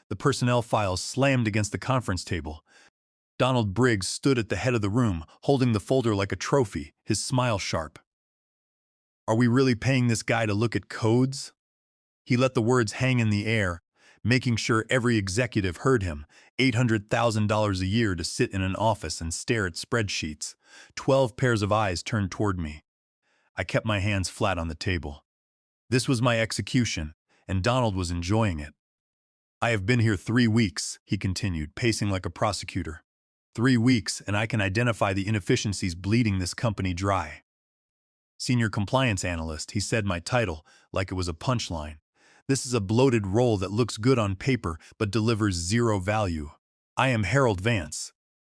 The personnel files slammed against the conference table. Donald Briggs stood at the head of the room, holding the folder like a trophy, his smile sharp. Are we really paying this guy to look at codes? He let the words hang in the air, making sure every executive heard him. $800,000 a year to sit in an office and stare at spreadsheets. 12 pairs of eyes turned toward me. I kept my hands flat on the table. This was my execution, and Donald was enjoying it. I have been here 3 weeks, he continued, pacing like a prosecutor. 3 weeks, and I can identify the inefficiencies bleeding this company dry. Senior Compliance Analyst, he said my title like it was a punchline. This is a bloated role that looks good on paper but delivers zero value. I am Harold Vance.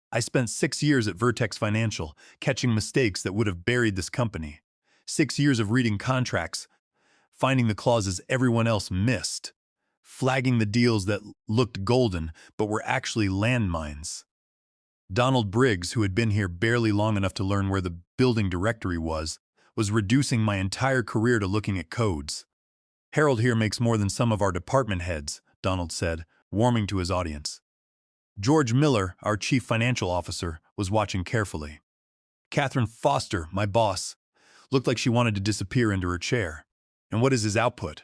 I spent 6 years at Vertex Financial, catching mistakes that would have buried this company. 6 years of reading contracts, finding the clauses everyone else missed, flagging the deals that looked golden but were actually landmines. Donald Briggs, who had been here barely long enough to learn where the building directory was reducing my entire career to looking at codes. Harold here makes more than some of our department heads, Donald said, warming to his audience. George Miller, our chief financial officer, was watching carefully. Catherine Foster, my boss, looked like she wanted to disappear into her chair. And what is his output?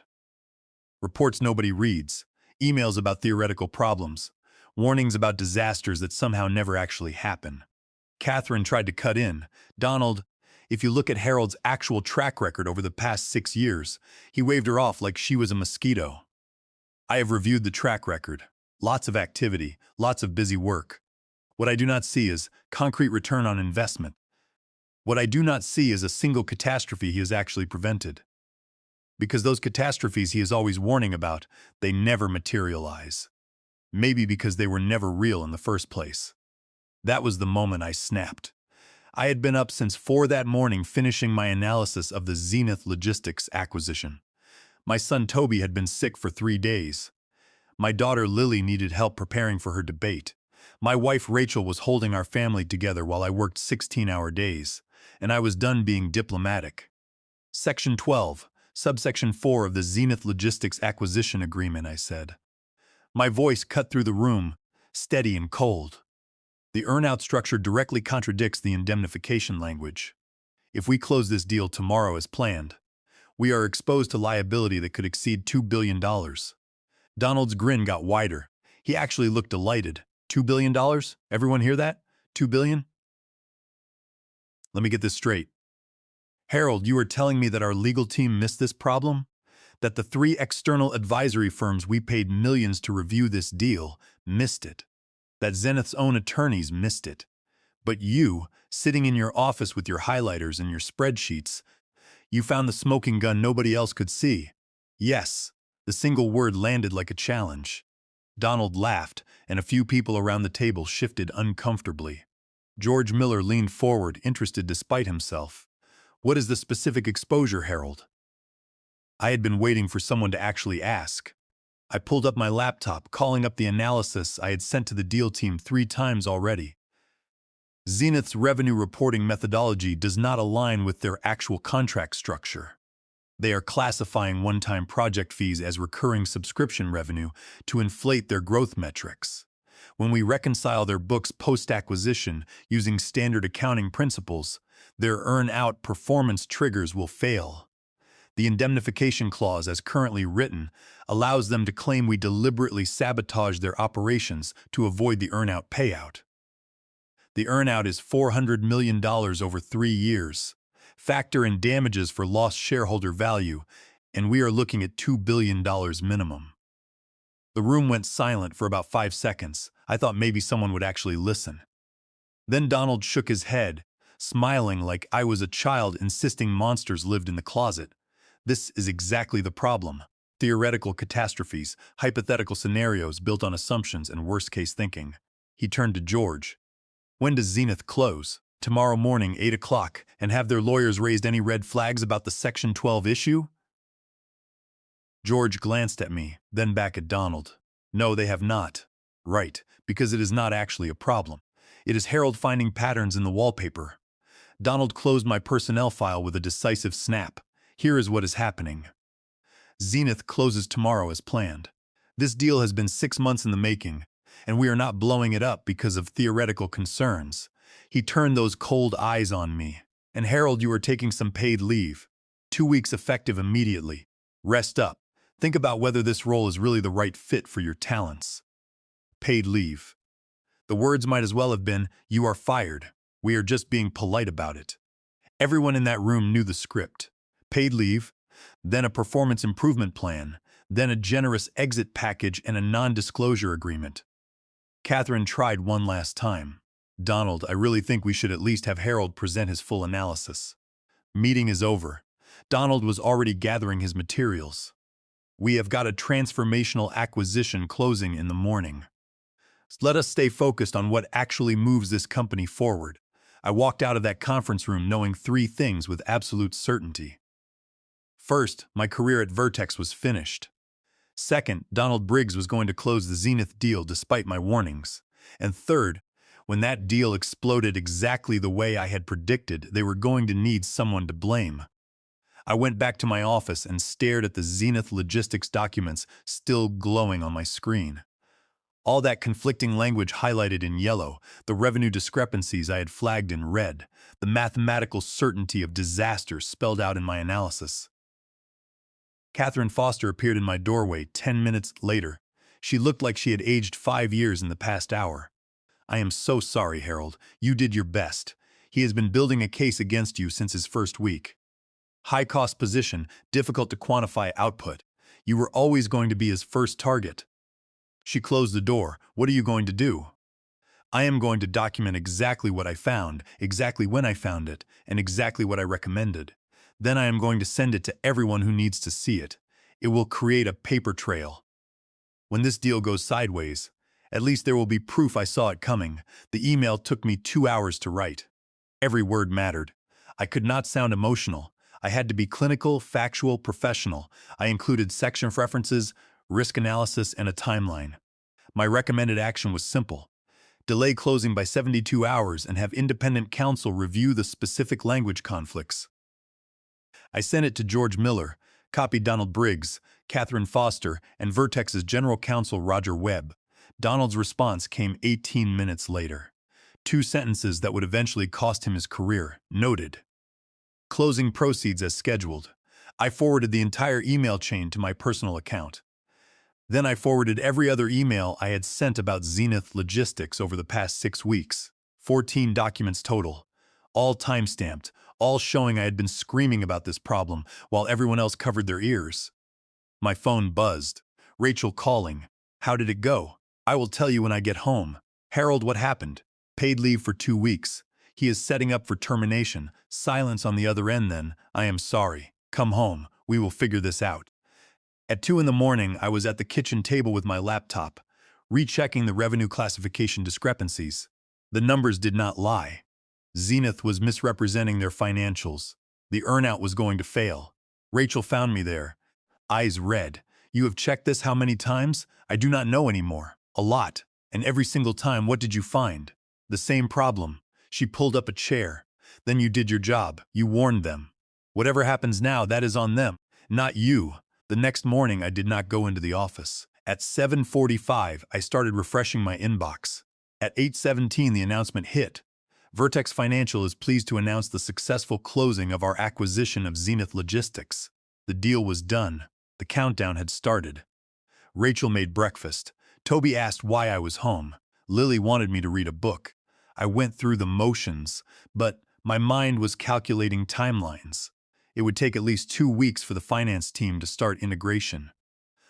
Reports nobody reads, emails about theoretical problems, warnings about disasters that somehow never actually happen. Catherine tried to cut in. Donald, if you look at Harold's actual track record over the past 6 years, he waved her off like she was a mosquito. I have reviewed the track record. Lots of activity, lots of busy work. What I do not see is concrete return on investment. What I do not see is a single catastrophe he has actually prevented. Because those catastrophes he is always warning about, they never materialize. Maybe because they were never real in the first place. That was the moment I snapped. I had been up since 4 that morning finishing my analysis of the Zenith Logistics acquisition. My son Toby had been sick for 3 days. My daughter Lily needed help preparing for her debate. My wife Rachel was holding our family together while I worked 16-hour days, and I was done being diplomatic. Section 12, subsection 4 of the Zenith Logistics acquisition agreement, I said. My voice cut through the room, steady and cold. The earn-out structure directly contradicts the indemnification language. If we close this deal tomorrow as planned, we are exposed to liability that could exceed $2 billion. Donald's grin got wider. He actually looked delighted. $2 billion? Everyone hear that? $2 billion? Let me get this straight. Harold, you are telling me that our legal team missed this problem? That the 3 external advisory firms we paid millions to review this deal missed it? That Zenith's own attorneys missed it? But you, sitting in your office with your highlighters and your spreadsheets, you found the smoking gun nobody else could see. Yes, the single word landed like a challenge. Donald laughed, and a few people around the table shifted uncomfortably. George Miller leaned forward, interested despite himself. What is the specific exposure, Harold? I had been waiting for someone to actually ask. I pulled up my laptop, calling up the analysis I had sent to the deal team 3 times already. Zenith's revenue reporting methodology does not align with their actual contract structure. They are classifying one-time project fees as recurring subscription revenue to inflate their growth metrics. When we reconcile their books post-acquisition using standard accounting principles, their earn-out performance triggers will fail. The indemnification clause, as currently written, allows them to claim we deliberately sabotage their operations to avoid the earn-out payout. The earn-out is $400 million over 3 years. Factor in damages for lost shareholder value, and we are looking at $2 billion minimum. The room went silent for about 5 seconds. I thought maybe someone would actually listen. Then Donald shook his head, smiling like I was a child insisting monsters lived in the closet. This is exactly the problem. Theoretical catastrophes, hypothetical scenarios built on assumptions and worst-case thinking. He turned to George. When does Zenith close? Tomorrow morning, 8 o'clock, and have their lawyers raised any red flags about the Section 12 issue? George glanced at me, then back at Donald. No, they have not. Right, because it is not actually a problem. It is Harold finding patterns in the wallpaper. Donald closed my personnel file with a decisive snap. Here is what is happening. Zenith closes tomorrow as planned. This deal has been 6 months in the making, and we are not blowing it up because of theoretical concerns. He turned those cold eyes on me. And Harold, you are taking some paid leave. 2 weeks effective immediately. Rest up. Think about whether this role is really the right fit for your talents. Paid leave. The words might as well have been, "You are fired. We are just being polite about it." Everyone in that room knew the script. Paid leave, then a performance improvement plan, then a generous exit package and a non-disclosure agreement. Catherine tried one last time. "Donald, I really think we should at least have Harold present his full analysis." Meeting is over. Donald was already gathering his materials. "We have got a transformational acquisition closing in the morning. Let us stay focused on what actually moves this company forward." I walked out of that conference room knowing 3 things with absolute certainty. First, my career at Vertex was finished. Second, Donald Briggs was going to close the Zenith deal despite my warnings. And third, when that deal exploded exactly the way I had predicted, they were going to need someone to blame. I went back to my office and stared at the Zenith logistics documents still glowing on my screen. All that conflicting language highlighted in yellow, the revenue discrepancies I had flagged in red, the mathematical certainty of disaster spelled out in my analysis. Catherine Foster appeared in my doorway 10 minutes later. She looked like she had aged 5 years in the past hour. "I am so sorry, Harold. You did your best. He has been building a case against you since his first week. High-cost position, difficult to quantify output. You were always going to be his first target." She closed the door. "What are you going to do?" "I am going to document exactly what I found, exactly when I found it, and exactly what I recommended. Then I am going to send it to everyone who needs to see it. It will create a paper trail. When this deal goes sideways, at least there will be proof I saw it coming." The email took me 2 hours to write. Every word mattered. I could not sound emotional. I had to be clinical, factual, professional. I included section references, risk analysis, and a timeline. My recommended action was simple. Delay closing by 72 hours and have independent counsel review the specific language conflicts. I sent it to George Miller, copied Donald Briggs, Catherine Foster, and Vertex's general counsel Roger Webb. Donald's response came 18 minutes later. 2 sentences that would eventually cost him his career. Noted. Closing proceeds as scheduled. I forwarded the entire email chain to my personal account. Then I forwarded every other email I had sent about Zenith Logistics over the past 6 weeks. 14 documents total. All time-stamped, all showing I had been screaming about this problem while everyone else covered their ears. My phone buzzed. Rachel calling. "How did it go?" "I will tell you when I get home." "Harold, what happened?" "Paid leave for 2 weeks. He is setting up for termination." Silence on the other end then. "I am sorry. Come home. We will figure this out." At 2 in the morning, I was at the kitchen table with my laptop, rechecking the revenue classification discrepancies. The numbers did not lie. Zenith was misrepresenting their financials. The earnout was going to fail. Rachel found me there, eyes red. "You have checked this how many times?" "I do not know anymore." "A lot. And every single time, what did you find?" "The same problem." She pulled up a chair. "Then you did your job. You warned them. Whatever happens now, that is on them, not you." The next morning, I did not go into the office. At 7:45, I started refreshing my inbox. At 8:17, the announcement hit. Vertex Financial is pleased to announce the successful closing of our acquisition of Zenith Logistics. The deal was done. The countdown had started. Rachel made breakfast. Toby asked why I was home. Lily wanted me to read a book. I went through the motions, but my mind was calculating timelines. It would take at least 2 weeks for the finance team to start integration.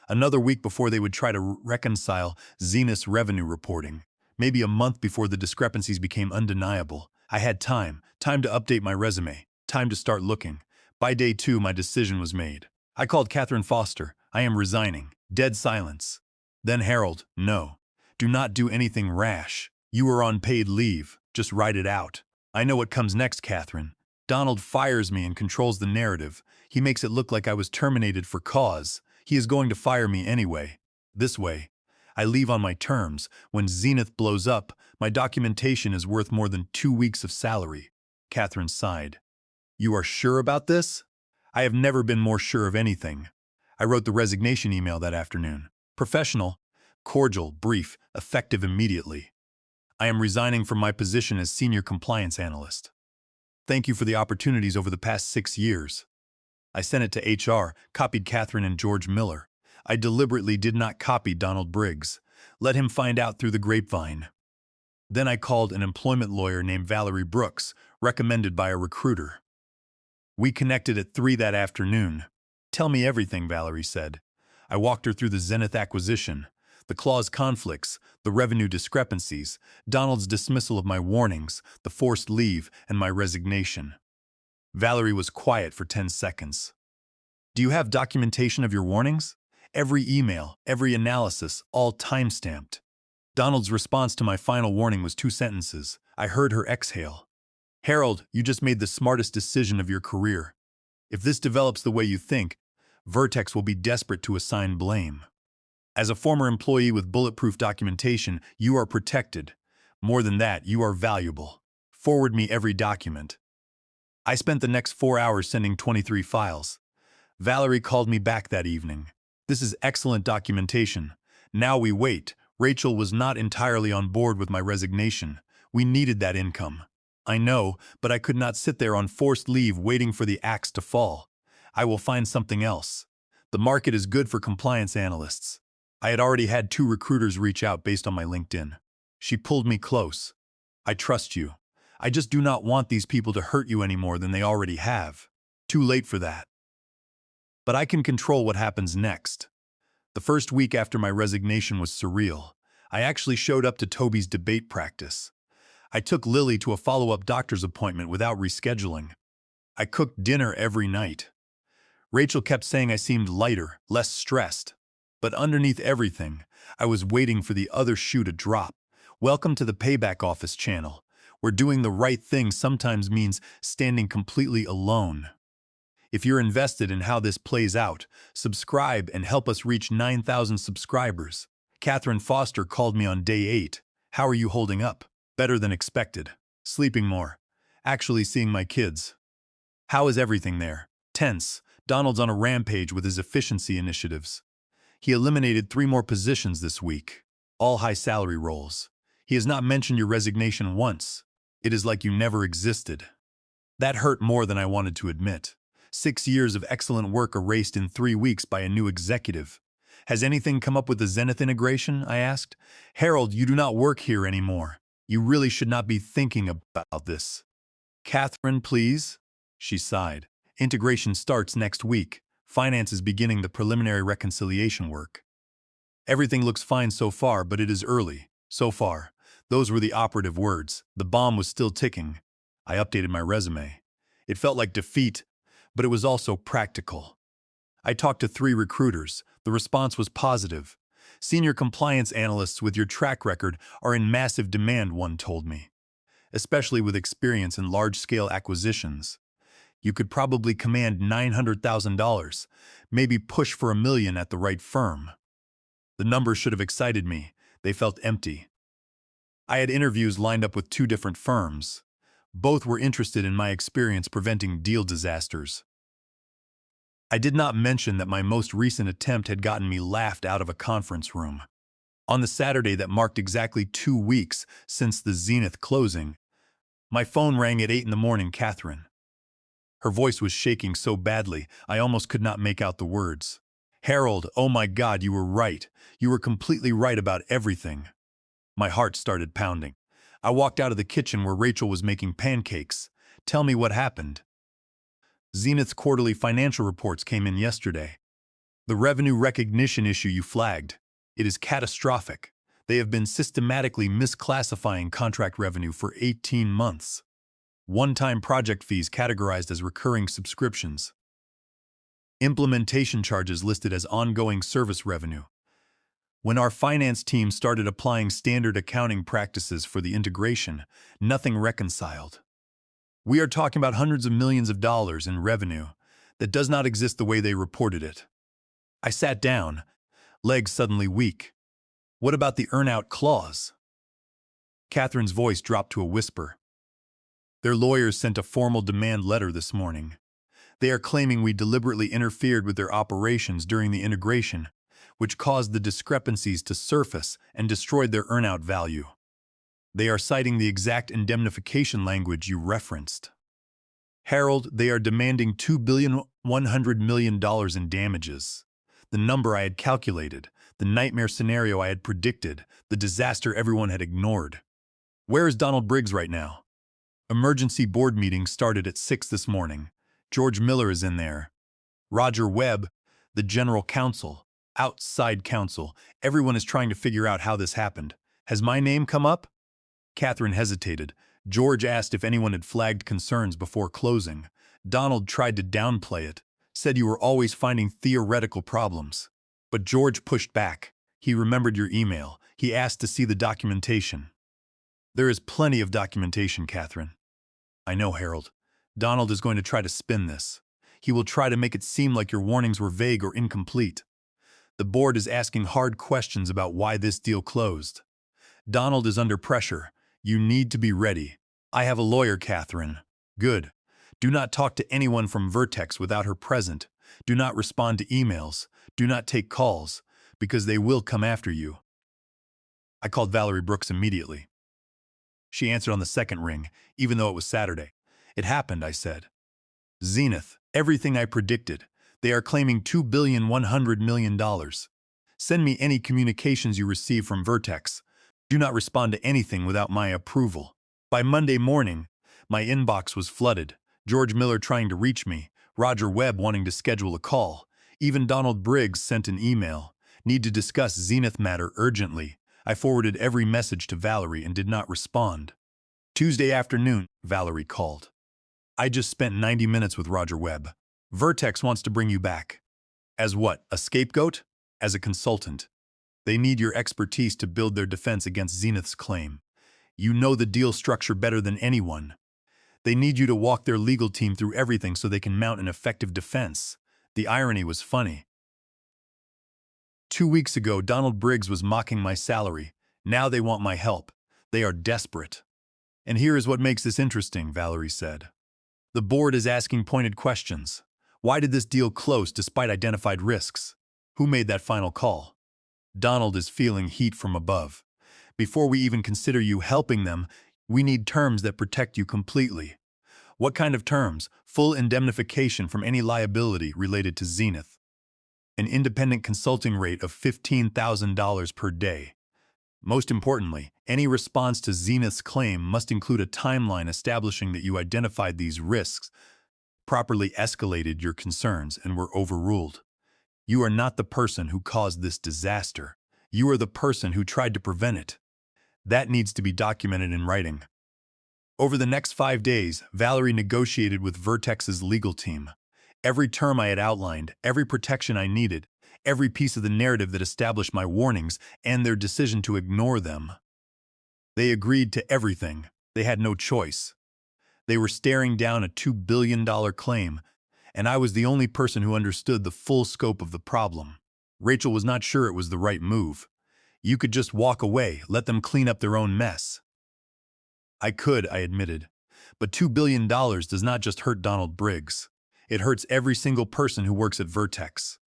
Another week before they would try to reconcile Zenith's revenue reporting. Maybe a month before the discrepancies became undeniable. I had time to update my resume, time to start looking. By day 2, my decision was made. I called Catherine Foster. "I am resigning." Dead silence. Then Harold, "No. Do not do anything rash. You are on paid leave. Just write it out." "I know what comes next, Catherine. Donald fires me and controls the narrative. He makes it look like I was terminated for cause. He is going to fire me anyway. This way, I leave on my terms. When Zenith blows up, my documentation is worth more than 2 weeks of salary." Catherine sighed. "You are sure about this?" "I have never been more sure of anything." I wrote the resignation email that afternoon. Professional, cordial, brief, effective immediately. I am resigning from my position as Senior Compliance Analyst. Thank you for the opportunities over the past 6 years. I sent it to HR, copied Catherine and George Miller. I deliberately did not copy Donald Briggs. Let him find out through the grapevine. Then I called an employment lawyer named Valerie Brooks, recommended by a recruiter. We connected at 3 that afternoon. Tell me everything, Valerie said. I walked her through the Zenith acquisition, the clause conflicts, the revenue discrepancies, Donald's dismissal of my warnings, the forced leave, and my resignation. Valerie was quiet for 10 seconds. Do you have documentation of your warnings? Every email, every analysis, all time-stamped. Donald's response to my final warning was 2 sentences. I heard her exhale. Harold, you just made the smartest decision of your career. If this develops the way you think, Vertex will be desperate to assign blame. As a former employee with bulletproof documentation, you are protected. More than that, you are valuable. Forward me every document. I spent the next 4 hours sending 23 files. Valerie called me back that evening. This is excellent documentation. Now we wait. Rachel was not entirely on board with my resignation. We needed that income. I know, but I could not sit there on forced leave waiting for the axe to fall. I will find something else. The market is good for compliance analysts. I had already had 2 recruiters reach out based on my LinkedIn. She pulled me close. I trust you. I just do not want these people to hurt you any more than they already have. Too late for that. But I can control what happens next. The first week after my resignation was surreal. I actually showed up to Toby's debate practice. I took Lily to a follow-up doctor's appointment without rescheduling. I cooked dinner every night. Rachel kept saying I seemed lighter, less stressed. But underneath everything, I was waiting for the other shoe to drop. Welcome to the Payback Office channel, where doing the right thing sometimes means standing completely alone. If you're invested in how this plays out, subscribe and help us reach 9,000 subscribers. Catherine Foster called me on day 8. How are you holding up? Better than expected. Sleeping more. Actually seeing my kids. How is everything there? Tense. Donald's on a rampage with his efficiency initiatives. He eliminated 3 more positions this week. All high salary roles. He has not mentioned your resignation once. It is like you never existed. That hurt more than I wanted to admit. 6 years of excellent work erased in 3 weeks by a new executive. Has anything come up with the Zenith integration? I asked. Harold, you do not work here anymore. You really should not be thinking about this. Catherine, please? She sighed. Integration starts next week. Finance is beginning the preliminary reconciliation work. Everything looks fine so far, but it is early. So far. Those were the operative words. The bomb was still ticking. I updated my resume. It felt like defeat, but it was also practical. I talked to 3 recruiters. The response was positive. Senior compliance analysts with your track record are in massive demand, one told me. Especially with experience in large-scale acquisitions. You could probably command $900,000, maybe push for $1 million at the right firm. The numbers should have excited me. They felt empty. I had interviews lined up with 2 different firms. Both were interested in my experience preventing deal disasters. I did not mention that my most recent attempt had gotten me laughed out of a conference room. On the Saturday that marked exactly 2 weeks since the Zenith closing, my phone rang at 8 in the morning, Catherine. Her voice was shaking so badly, I almost could not make out the words. Harold, oh my God, you were right. You were completely right about everything. My heart started pounding. I walked out of the kitchen where Rachel was making pancakes. Tell me what happened. Zenith's quarterly financial reports came in yesterday. The revenue recognition issue you flagged. It is catastrophic. They have been systematically misclassifying contract revenue for 18 months. One-time project fees categorized as recurring subscriptions. Implementation charges listed as ongoing service revenue. When our finance team started applying standard accounting practices for the integration, nothing reconciled. We are talking about hundreds of millions of dollars in revenue that does not exist the way they reported it. I sat down, legs suddenly weak. What about the earn-out clause? Catherine's voice dropped to a whisper. Their lawyers sent a formal demand letter this morning. They are claiming we deliberately interfered with their operations during the integration, which caused the discrepancies to surface and destroyed their earnout value. They are citing the exact indemnification language you referenced. Harold, they are demanding $2,100,000,000 in damages. The number I had calculated, the nightmare scenario I had predicted, the disaster everyone had ignored. Where is Donald Briggs right now? Emergency board meeting started at 6 this morning. George Miller is in there. Roger Webb, the general counsel, outside counsel. Everyone is trying to figure out how this happened. Has my name come up? Catherine hesitated. George asked if anyone had flagged concerns before closing. Donald tried to downplay it, said you were always finding theoretical problems. But George pushed back. He remembered your email. He asked to see the documentation. There is plenty of documentation, Catherine. I know, Harold. Donald is going to try to spin this. He will try to make it seem like your warnings were vague or incomplete. The board is asking hard questions about why this deal closed. Donald is under pressure. You need to be ready. I have a lawyer, Catherine. Good. Do not talk to anyone from Vertex without her present. Do not respond to emails. Do not take calls, because they will come after you. I called Valerie Brooks immediately. She answered on the second ring, even though it was Saturday. It happened, I said. Zenith, everything I predicted. They are claiming $2,100,000,000. Send me any communications you receive from Vertex. Do not respond to anything without my approval. By Monday morning, my inbox was flooded. George Miller trying to reach me, Roger Webb wanting to schedule a call. Even Donald Briggs sent an email. Need to discuss Zenith matter urgently. I forwarded every message to Valerie and did not respond. Tuesday afternoon, Valerie called. I just spent 90 minutes with Roger Webb. Vertex wants to bring you back. As what, a scapegoat? As a consultant. They need your expertise to build their defense against Zenith's claim. You know the deal structure better than anyone. They need you to walk their legal team through everything so they can mount an effective defense. The irony was funny. 2 weeks ago, Donald Briggs was mocking my salary. Now they want my help. They are desperate. And here is what makes this interesting, Valerie said. The board is asking pointed questions. Why did this deal close despite identified risks? Who made that final call? Donald is feeling heat from above. Before we even consider you helping them, we need terms that protect you completely. What kind of terms? Full indemnification from any liability related to Zenith. An independent consulting rate of $15,000 per day. Most importantly, any response to Zenith's claim must include a timeline establishing that you identified these risks, properly escalated your concerns, and were overruled. You are not the person who caused this disaster. You are the person who tried to prevent it. That needs to be documented in writing. Over the next 5 days, Valerie negotiated with Vertex's legal team. Every term I had outlined, every protection I needed, every piece of the narrative that established my warnings and their decision to ignore them. They agreed to everything. They had no choice. They were staring down a $2 billion claim, and I was the only person who understood the full scope of the problem. Rachel was not sure it was the right move. You could just walk away, let them clean up their own mess. I could, I admitted. But $2 billion does not just hurt Donald Briggs. It hurts every single person who works at Vertex.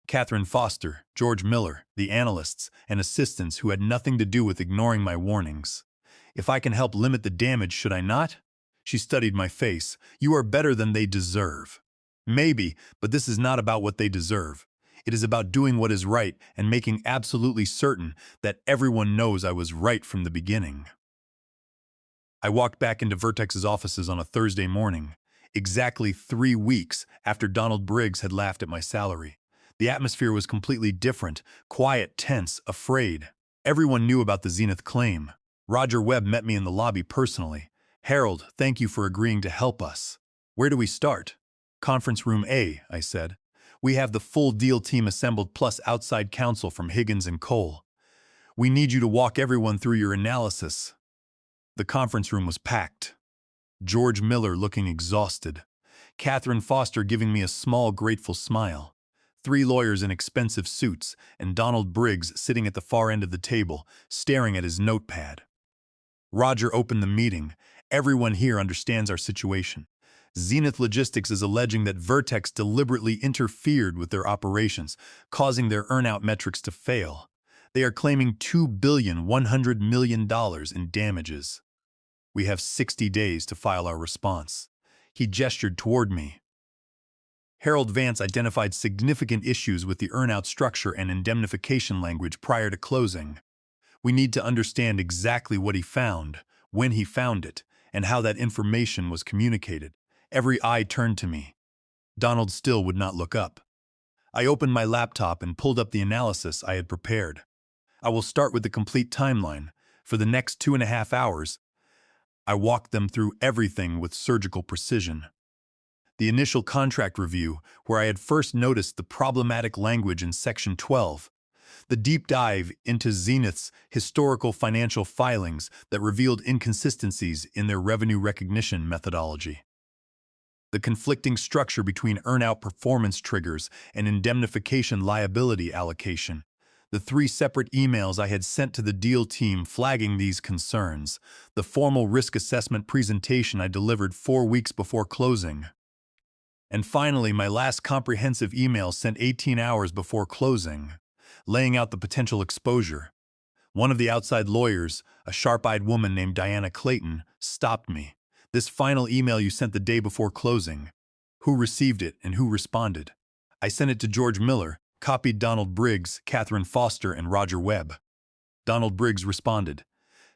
Catherine Foster, George Miller, the analysts and assistants who had nothing to do with ignoring my warnings. If I can help limit the damage, should I not? She studied my face. You are better than they deserve. Maybe, but this is not about what they deserve. It is about doing what is right and making absolutely certain that everyone knows I was right from the beginning. I walked back into Vertex's offices on a Thursday morning, exactly 3 weeks after Donald Briggs had laughed at my salary. The atmosphere was completely different, quiet, tense, afraid. Everyone knew about the Zenith claim. Roger Webb met me in the lobby personally. Harold, thank you for agreeing to help us. Where do we start? Conference room A, I said. We have the full deal team assembled plus outside counsel from Higgins and Cole. We need you to walk everyone through your analysis. The conference room was packed. George Miller looking exhausted. Catherine Foster giving me a small, grateful smile. 3 lawyers in expensive suits, and Donald Briggs sitting at the far end of the table, staring at his notepad. Roger opened the meeting. Everyone here understands our situation. Zenith Logistics is alleging that Vertex deliberately interfered with their operations, causing their earnout metrics to fail. They are claiming $2,100,000,000 in damages. We have 60 days to file our response. He gestured toward me. Harold Vance identified significant issues with the earnout structure and indemnification language prior to closing. We need to understand exactly what he found, when he found it, and how that information was communicated. Every eye turned to me. Donald still would not look up. I opened my laptop and pulled up the analysis I had prepared. I will start with the complete timeline. For the next 2.5 hours, I walked them through everything with surgical precision. The initial contract review, where I had first noticed the problematic language in Section 12. The deep dive into Zenith's historical financial filings that revealed inconsistencies in their revenue recognition methodology. The conflicting structure between earnout performance triggers and indemnification liability allocation. The 3 separate emails I had sent to the deal team flagging these concerns. The formal risk assessment presentation I delivered 4 weeks before closing. And finally, my last comprehensive email sent 18 hours before closing, laying out the potential exposure. One of the outside lawyers, a sharp-eyed woman named Diana Clayton, stopped me. This final email you sent the day before closing. Who received it and who responded? I sent it to George Miller, copied Donald Briggs, Catherine Foster, and Roger Webb. Donald Briggs responded.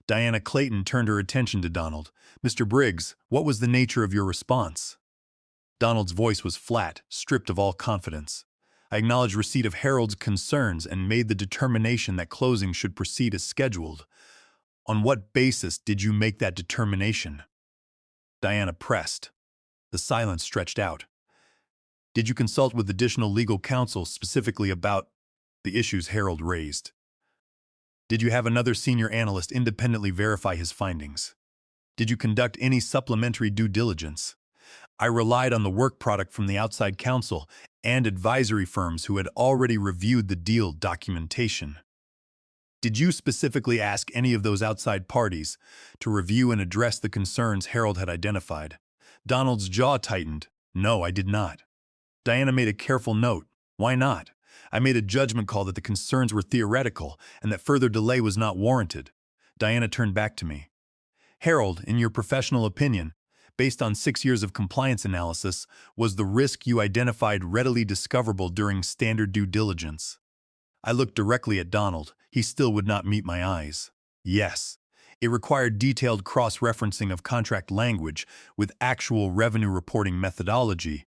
Diana Clayton turned her attention to Donald. Mr. Briggs, what was the nature of your response? Donald's voice was flat, stripped of all confidence. I acknowledged receipt of Harold's concerns and made the determination that closing should proceed as scheduled. On what basis did you make that determination? Diana pressed. The silence stretched out. Did you consult with additional legal counsel specifically about the issues Harold raised? Did you have another senior analyst independently verify his findings? Did you conduct any supplementary due diligence? I relied on the work product from the outside counsel and advisory firms who had already reviewed the deal documentation. Did you specifically ask any of those outside parties to review and address the concerns Harold had identified? Donald's jaw tightened. No, I did not. Diana made a careful note. Why not? I made a judgment call that the concerns were theoretical and that further delay was not warranted. Diana turned back to me. Harold, in your professional opinion, based on 6 years of compliance analysis, was the risk you identified readily discoverable during standard due diligence? I looked directly at Donald. He still would not meet my eyes. Yes. It required detailed cross-referencing of contract language with actual revenue reporting methodology,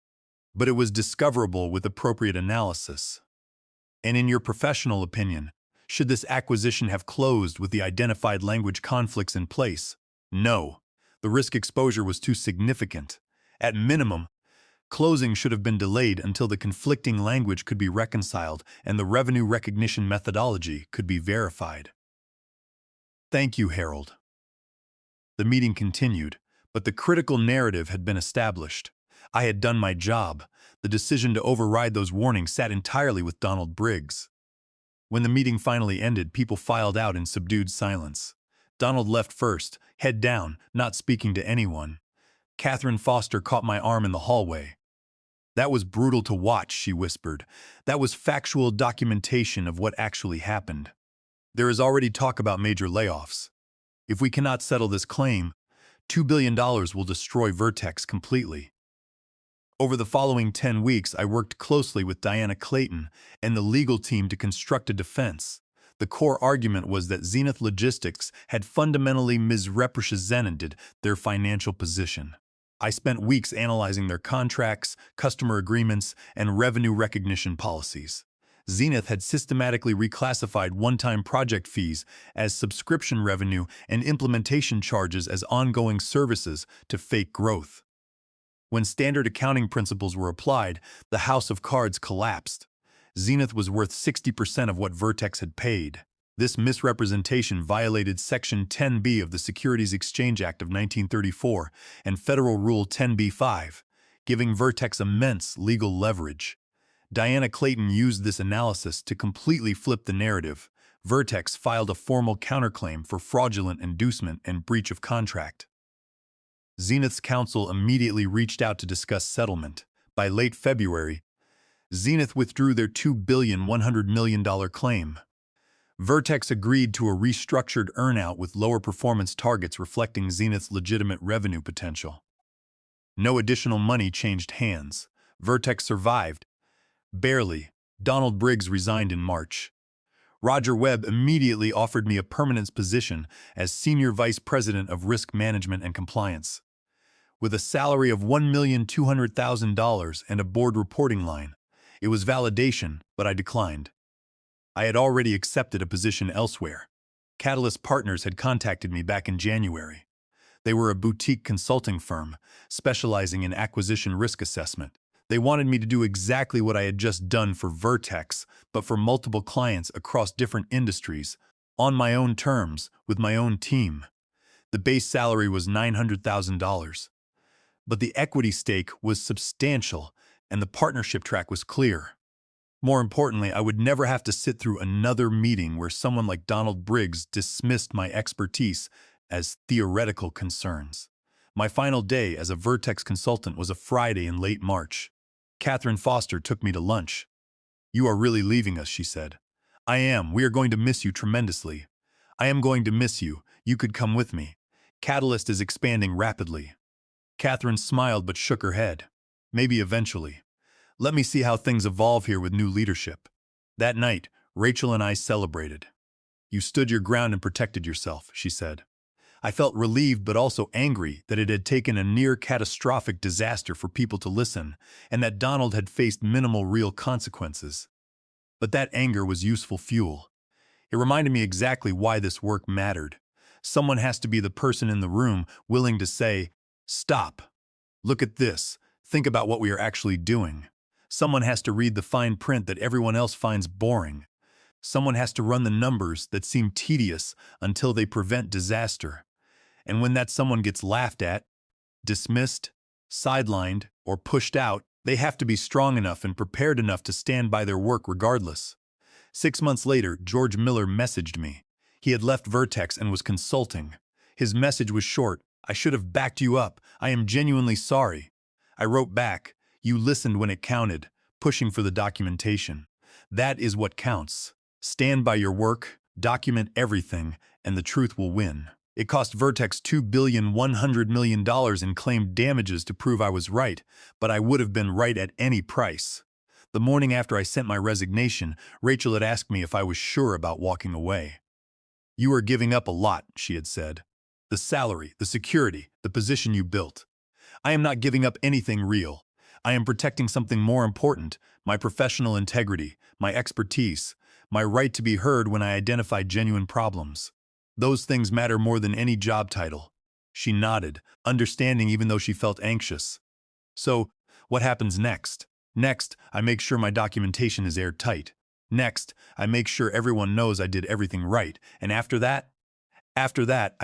but it was discoverable with appropriate analysis. And in your professional opinion, should this acquisition have closed with the identified language conflicts in place? No. The risk exposure was too significant. At minimum, closing should have been delayed until the conflicting language could be reconciled and the revenue recognition methodology could be verified. Thank you, Harold. The meeting continued, but the critical narrative had been established. I had done my job. The decision to override those warnings sat entirely with Donald Briggs. When the meeting finally ended, people filed out in subdued silence. Donald left first, head down, not speaking to anyone. Catherine Foster caught my arm in the hallway. That was brutal to watch, she whispered. That was factual documentation of what actually happened. There is already talk about major layoffs. If we cannot settle this claim, $2 billion will destroy Vertex completely. Over the following 10 weeks, I worked closely with Diana Clayton and the legal team to construct a defense. The core argument was that Zenith Logistics had fundamentally misrepresented their financial position. I spent weeks analyzing their contracts, customer agreements, and revenue recognition policies. Zenith had systematically reclassified one-time project fees as subscription revenue and implementation charges as ongoing services to fake growth. When standard accounting principles were applied, the house of cards collapsed. Zenith was worth 60% of what Vertex had paid. This misrepresentation violated Section 10B of the Securities Exchange Act of 1934 and Federal Rule 10b-5, giving Vertex immense legal leverage. Diana Clayton used this analysis to completely flip the narrative. Vertex filed a formal counterclaim for fraudulent inducement and breach of contract. Zenith's counsel immediately reached out to discuss settlement. By late February, Zenith withdrew their $2,100,000,000 claim. Vertex agreed to a restructured earnout with lower performance targets reflecting Zenith's legitimate revenue potential. No additional money changed hands. Vertex survived. Barely. Donald Briggs resigned in March. Roger Webb immediately offered me a permanent position as Senior Vice President of Risk Management and Compliance. With a salary of $1,200,000 and a board reporting line, it was validation, but I declined. I had already accepted a position elsewhere. Catalyst Partners had contacted me back in January. They were a boutique consulting firm specializing in acquisition risk assessment. They wanted me to do exactly what I had just done for Vertex, but for multiple clients across different industries, on my own terms, with my own team. The base salary was $900,000. But the equity stake was substantial, and the partnership track was clear. More importantly, I would never have to sit through another meeting where someone like Donald Briggs dismissed my expertise as theoretical concerns. My final day as a Vertex consultant was a Friday in late March. Catherine Foster took me to lunch. "You are really leaving us," she said. "I am. We are going to miss you tremendously." "I am going to miss you. You could come with me. Catalyst is expanding rapidly." Catherine smiled but shook her head. "Maybe eventually. Let me see how things evolve here with new leadership." That night, Rachel and I celebrated. "You stood your ground and protected yourself," she said. I felt relieved but also angry that it had taken a near-catastrophic disaster for people to listen, and that Donald had faced minimal real consequences. But that anger was useful fuel. It reminded me exactly why this work mattered. Someone has to be the person in the room willing to say, "Stop. Look at this. Think about what we are actually doing." Someone has to read the fine print that everyone else finds boring. Someone has to run the numbers that seem tedious until they prevent disaster. And when that someone gets laughed at, dismissed, sidelined, or pushed out, they have to be strong enough and prepared enough to stand by their work regardless. 6 months later, George Miller messaged me. He had left Vertex and was consulting. His message was short: "I should have backed you up. I am genuinely sorry." I wrote back, "You listened when it counted, pushing for the documentation. That is what counts. Stand by your work, document everything, and the truth will win." It cost Vertex $2,100,000,000 in claimed damages to prove I was right, but I would have been right at any price. The morning after I sent my resignation, Rachel had asked me if I was sure about walking away. "You are giving up a lot," she had said. "The salary, the security, the position you built." "I am not giving up anything real. I am protecting something more important: my professional integrity, my expertise, my right to be heard when I identify genuine problems. Those things matter more than any job title." She nodded, understanding even though she felt anxious. "So, what happens next?" "Next, I make sure my documentation is airtight. Next, I make sure everyone knows I did everything right. And after that, I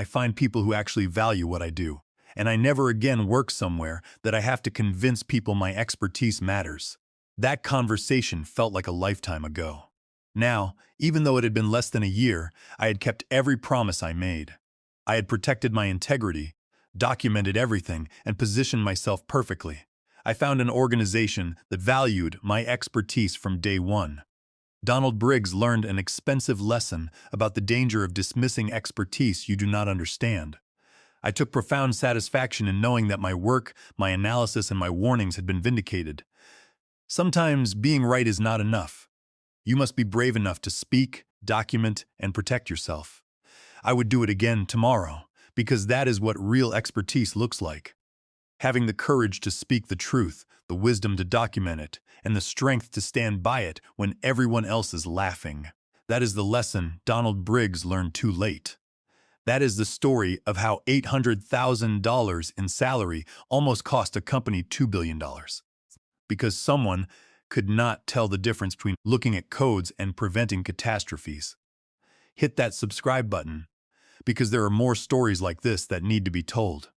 find people who actually value what I do. And I never again work somewhere that I have to convince people my expertise matters." That conversation felt like a lifetime ago. Now, even though it had been less than a year, I had kept every promise I made. I had protected my integrity, documented everything, and positioned myself perfectly. I found an organization that valued my expertise from day one. Donald Briggs learned an expensive lesson about the danger of dismissing expertise you do not understand. I took profound satisfaction in knowing that my work, my analysis, and my warnings had been vindicated. Sometimes being right is not enough. You must be brave enough to speak, document, and protect yourself. I would do it again tomorrow, because that is what real expertise looks like. Having the courage to speak the truth, the wisdom to document it, and the strength to stand by it when everyone else is laughing. That is the lesson Donald Briggs learned too late. That is the story of how $800,000 in salary almost cost a company $2 billion. Because someone could not tell the difference between looking at codes and preventing catastrophes. Hit that subscribe button, because there are more stories like this that need to be told.